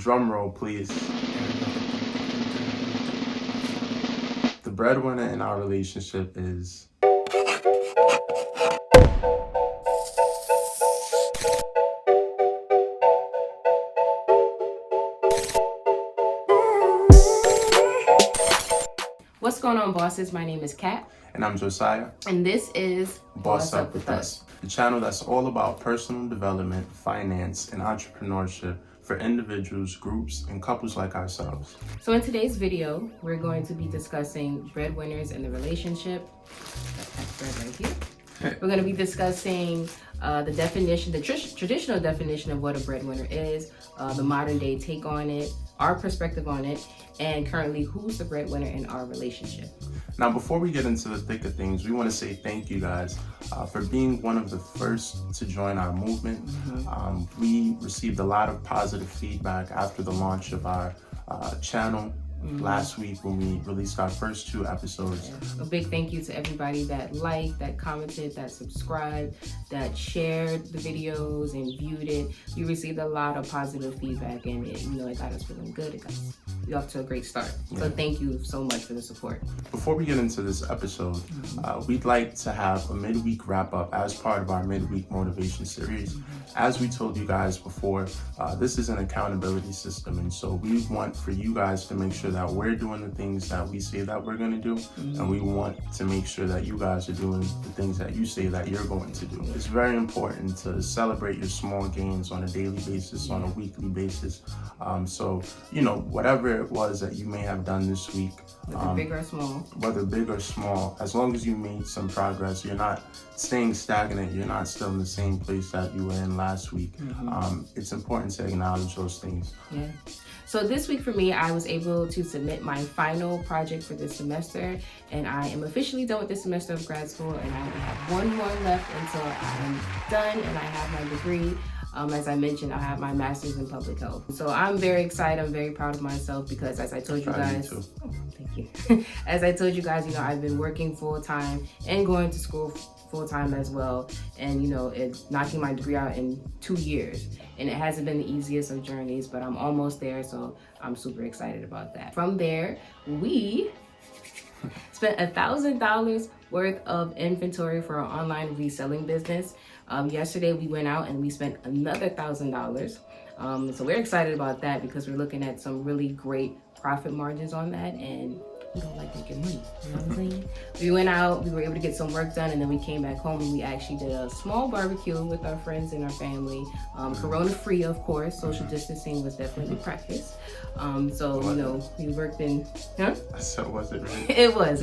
Drum roll, please. The breadwinner in our relationship is... What's going on, bosses? My name is Kat. And I'm Josiah. And this is Boss Up With Us, the channel that's all about personal development, finance, and entrepreneurship for individuals, groups, and couples like ourselves. So in today's video, we're going to be discussing breadwinners and the relationship. That's bread right here. We're going to be discussing the definition, the traditional definition of what a breadwinner is, the modern day take on it, our perspective on it, and currently who's the breadwinner in our relationship. Now, before we get into the thick of things, we want to say thank you guys for being one of the first to join our movement. We received a lot of positive feedback after the launch of our channel last week when we released our first 2 episodes. A big thank you to everybody that liked, that commented, that subscribed, that shared the videos and viewed it. We received a lot of positive feedback, and it got us feeling good. It got us off to a great start. So thank you so much for the support. Before we get into this episode, we'd like to have a midweek wrap up as part of our midweek motivation series. As we told you guys before, this is an accountability system, and so we want for you guys to make sure that we're doing the things that we say that we're going to do, and we want to make sure that you guys are doing the things that you say that you're going to do. It's very important to celebrate your small gains on a daily basis, on a weekly basis. So, whatever it was that you may have done this week, whether big or small, as long as you made some progress, you're not staying stagnant, you're not still in the same place that you were in last week. It's important to acknowledge those things. Yeah. So this week for me, I was able to submit my final project for this semester, and I am officially done with this semester of grad school, and I only have one more left until I'm done and I have my degree. As I mentioned, I have my master's in public health. So I'm very excited. I'm very proud of myself because, as I told you guys, thank you. As I told you guys, I've been working full time and going to school full time as well. And, it's knocking my degree out in 2 years. And it hasn't been the easiest of journeys, but I'm almost there. So I'm super excited about that. From there, we spent $1,000 worth of inventory for our online reselling business. Yesterday we went out and we spent another $1,000. So we're excited about that because we're looking at some really great profit margins on that, and we don't like making money, you know what I'm saying? We went out, we were able to get some work done, and then we came back home and we actually did a small barbecue with our friends and our family. Corona free, of course. Social distancing was definitely practiced. We worked in, So was it really? It was.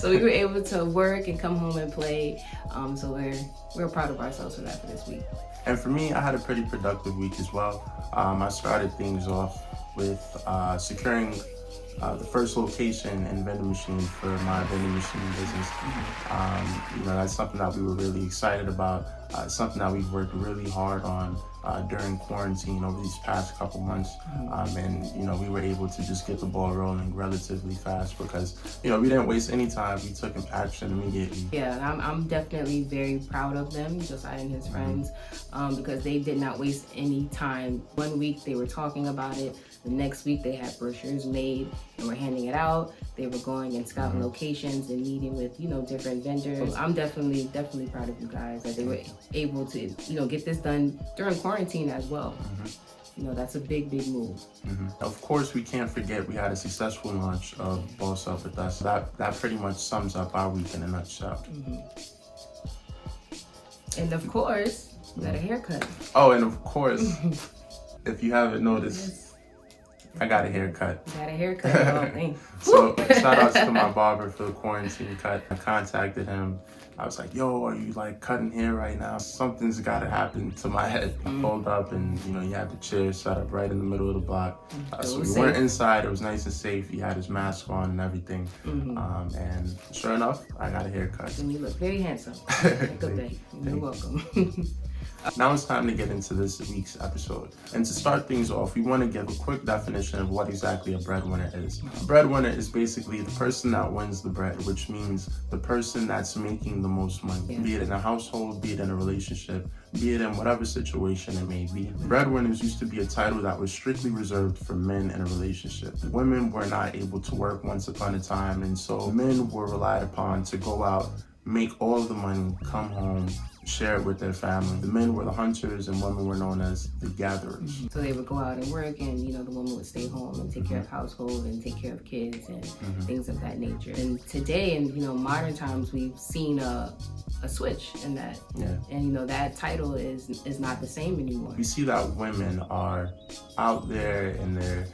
So we were able to work and come home and play. So we're proud of ourselves for that for this week. And for me, I had a pretty productive week as well. I started things off with securing the first location and vending machine for my vending machine business. That's something that we were really excited about. Something that we've worked really hard on during quarantine over these past couple months. We were able to just get the ball rolling relatively fast because, we didn't waste any time. We took action immediately. Yeah, I'm definitely very proud of them, Josiah and his friends, because they did not waste any time. 1 week they were talking about it. The next week they had brochures made and were handing it out. They were going and scouting locations and meeting with, different vendors. I'm definitely proud of you guys that they were able to, get this done during quarantine as well. That's a big move. Of course, we can't forget we had a successful launch of Boss Up With Us. That pretty much sums up our week in a nutshell. And of course, we got a haircut. Oh, and of course, if you haven't noticed, I got a haircut. You got a haircut. Oh, thanks. So shout outs to my barber for the quarantine cut. I contacted him. I was like, yo, are you cutting hair right now? Something's got to happen to my head. I pulled up and, he had the chair set up right in the middle of the block. So we weren't inside. It was nice and safe. He had his mask on and everything. And sure enough, I got a haircut. And you look very handsome. Good day. You're welcome. Now it's time to get into this week's episode. And to start things off, we want to give a quick definition of what exactly a breadwinner is. A breadwinner is basically the person that wins the bread, which means the person that's making the most money, be it in a household, be it in a relationship, be it in whatever situation it may be. Breadwinners used to be a title that was strictly reserved for men in a relationship. Women were not able to work once upon a time, and so men were relied upon to go out, make all of the money, come home, share it with their family. The men were the hunters and women were known as the gatherers. So they would go out and work, and the woman would stay home and take care of household and take care of kids and things of that nature. And today, in modern times, we've seen a switch in that. And that title is not the same anymore. We see that women are out there and they're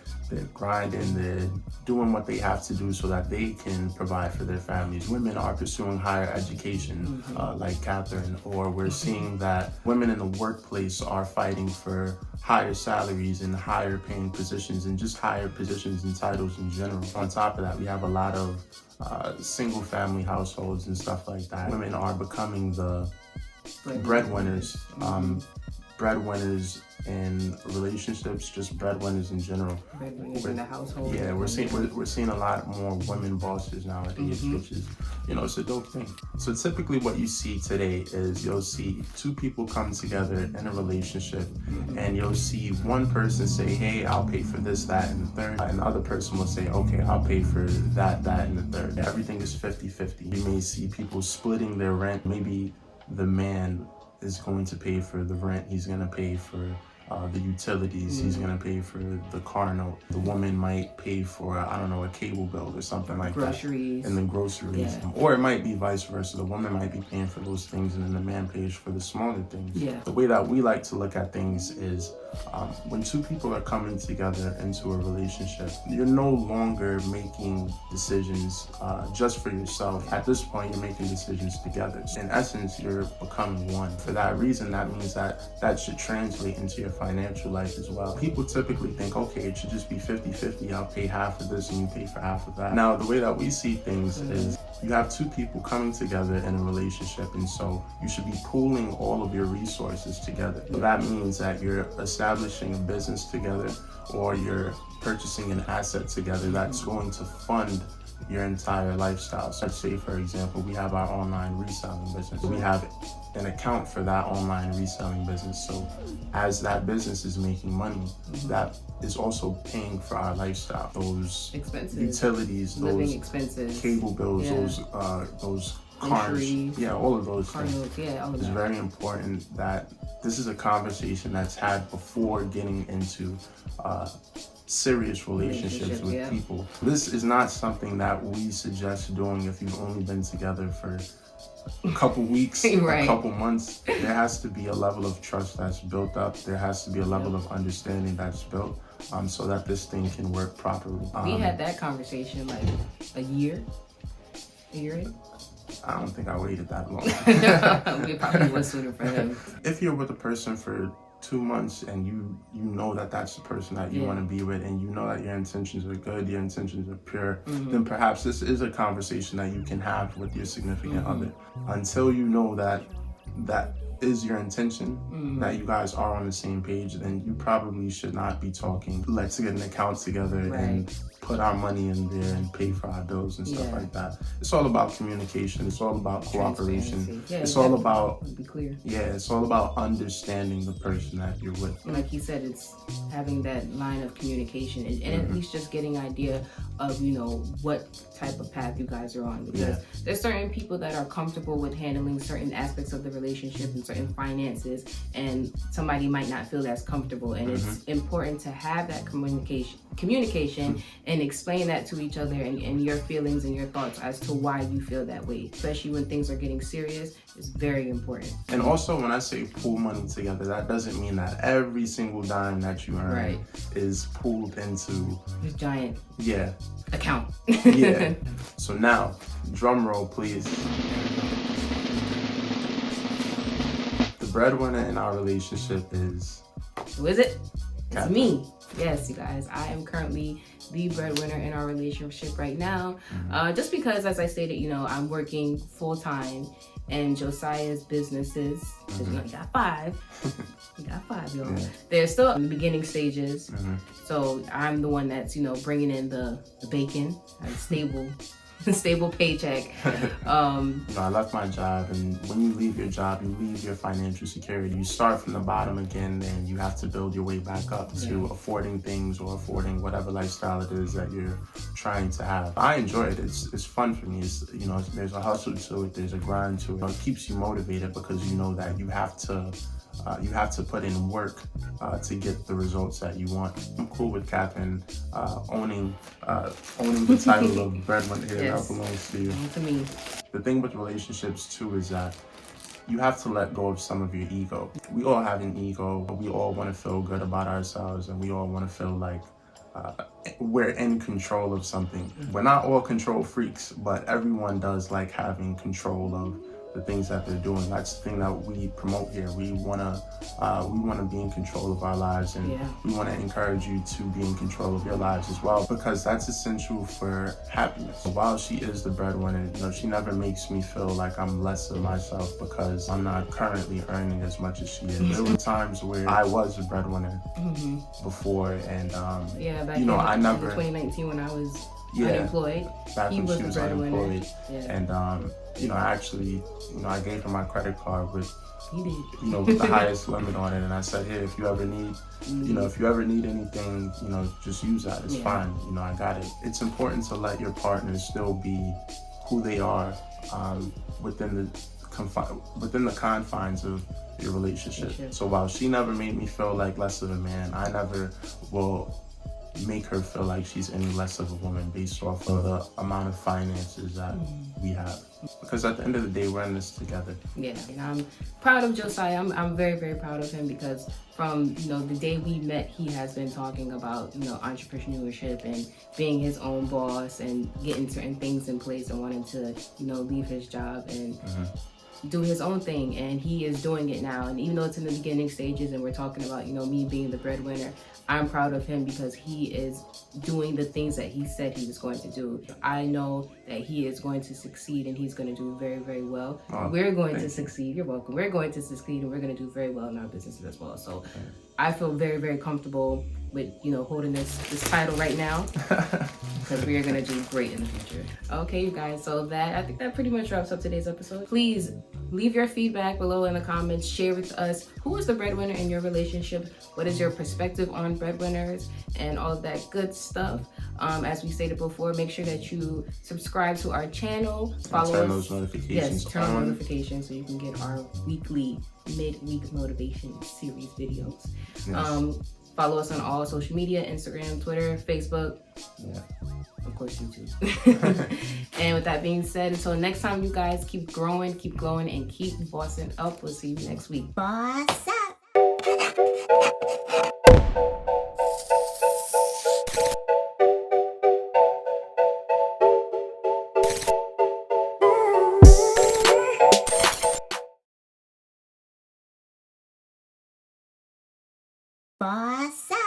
grinding, they're doing what they have to do so that they can provide for their families. Women are pursuing higher education, like Catherine, or we're seeing that women in the workplace are fighting for higher salaries and higher paying positions and just higher positions and titles in general. On top of that, we have a lot of single family households and stuff like that. Women are becoming the breadwinners. Breadwinners in relationships, just breadwinners in general. Breadwinners in the household. Yeah, we're seeing a lot more women bosses nowadays, which is it's a dope thing. So typically what you see today is you'll see two people come together in a relationship, and you'll see one person say, hey, I'll pay for this, that, and the third, and the other person will say, okay, I'll pay for that, and the third. Everything is 50-50. You may see people splitting their rent. Maybe the man is going to pay for the rent, he's going to pay for the utilities, he's going to pay for the car note. The woman might pay for, a cable bill or something like groceries. that. And then groceries. Yeah. Or it might be vice versa. The woman might be paying for those things and then the man pays for the smaller things. Yeah. The way that we like to look at things is when two people are coming together into a relationship, you're no longer making decisions just for yourself. At this point, you're making decisions together. In essence, you're becoming one. For that reason, that means that should translate into your financial life as well. People typically think, okay, it should just be 50-50. I'll pay half of this and you pay for half of that. Now, the way that we see things is you have two people coming together in a relationship, and so you should be pooling all of your resources together. So that means that you're establishing a business together, or you're purchasing an asset together that's going to fund your entire lifestyle. So let's say, for example, we have our online reselling business. We have an account for that online reselling business. So as that business is making money, that is also paying for our lifestyle. Those expenses, utilities, living those expenses, cable bills, those cars, all of those things. All of it's very important that this is a conversation that's had before getting into serious relationships with people. This is not something that we suggest doing if you've only been together for a couple weeks, a couple months. There has to be a level of trust that's built up. There has to be a level of understanding that's built so that this thing can work properly. We had that conversation like a year in. I don't think I waited that long. We probably was sooner for him. If you're with a person for 2 months and you know that that's the person that you want to be with, and you know that your intentions are good, your intentions are pure, then perhaps this is a conversation that you can have with your significant other. Until you know that is your intention, that you guys are on the same page, then you probably should not be talking, let's get an account together and put our money in there and pay for our bills and stuff like that. It's all about communication. It's all about cooperation. It's all about, be clear. It's all about understanding the person that you're with. Like you said, it's having that line of communication and at least just getting an idea of, what type of path you guys are on. Because there's certain people that are comfortable with handling certain aspects of the relationship and certain finances, and somebody might not feel that's comfortable. And it's important to have that communication and explain that to each other and your feelings and your thoughts as to why you feel that way, especially when things are getting serious. It's very important. And also, when I say pool money together, that doesn't mean that every single dime that you earn is pooled into this giant account. So now, drum roll, please. The breadwinner in our relationship is... Who is it? It's me. Yes, you guys, I am currently the breadwinner in our relationship right now. Just because, as I stated, I'm working full time, and Josiah's businesses, because you got five. You got five, y'all. Yeah. They're still in the beginning stages. So I'm the one that's, bringing in the bacon, stable paycheck. I left my job, and when you leave your job, you leave your financial security. You start from the bottom again, and you have to build your way back up to affording things or affording whatever lifestyle it is that you're trying to have. I enjoy it. It's fun for me. There's a hustle to it. There's a grind to it. It keeps you motivated because you know that you have to put in work to get the results that you want. I'm cool with Catherine owning the title of breadwinner here. That belongs to you. To me. The thing with relationships too is that you have to let go of some of your ego. We all have an ego. We all want to feel good about ourselves, and we all want to feel like we're in control of something. We're not all control freaks, but everyone does like having control of the things that they're doing. That's the thing that we promote here. We wanna be in control of our lives, and we want to encourage you to be in control of your lives as well, because that's essential for happiness. While she is the breadwinner, she never makes me feel like I'm less of myself because I'm not currently earning as much as she is. There were times where I was a breadwinner before, and back in 2019 when I was unemployed. Back when she was unemployed, and I gave her my credit card with the highest limit on it, and I said, "Hey, if you ever need, anything, just use that. It's fine. I got it." It's important to let your partner still be who they are within the confines of your relationship. So while she never made me feel like less of a man, I never will make her feel like she's any less of a woman based off of the amount of finances that we have. Because at the end of the day, we're in this together. Yeah, and I'm proud of Josiah. I'm very, very proud of him because from, the day we met, he has been talking about, entrepreneurship and being his own boss and getting certain things in place and wanting to, leave his job and do his own thing, and he is doing it now. And even though it's in the beginning stages and we're talking about, me being the breadwinner, I'm proud of him because he is doing the things that he said he was going to do. I know that he is going to succeed and he's going to do very, very well. We're going to succeed. You're welcome. We're going to succeed and we're going to do very well in our businesses as well. So I feel very, very comfortable with, holding this title right now because we are going to do great in the future. Okay, you guys. So I think that pretty much wraps up today's episode. Please leave your feedback below in the comments. Share with us who is the breadwinner in your relationship. What is your perspective on breadwinners and all of that good stuff. As we stated before, make sure that you subscribe to our channel. Follow turn those notifications turn on notifications so you can get our weekly midweek motivation series videos. Follow us on all social media, Instagram, Twitter, Facebook. Of course, YouTube. And with that being said, until next time, you guys, keep growing, keep glowing, and keep bossing up. We'll see you next week. Boss up. Boss up.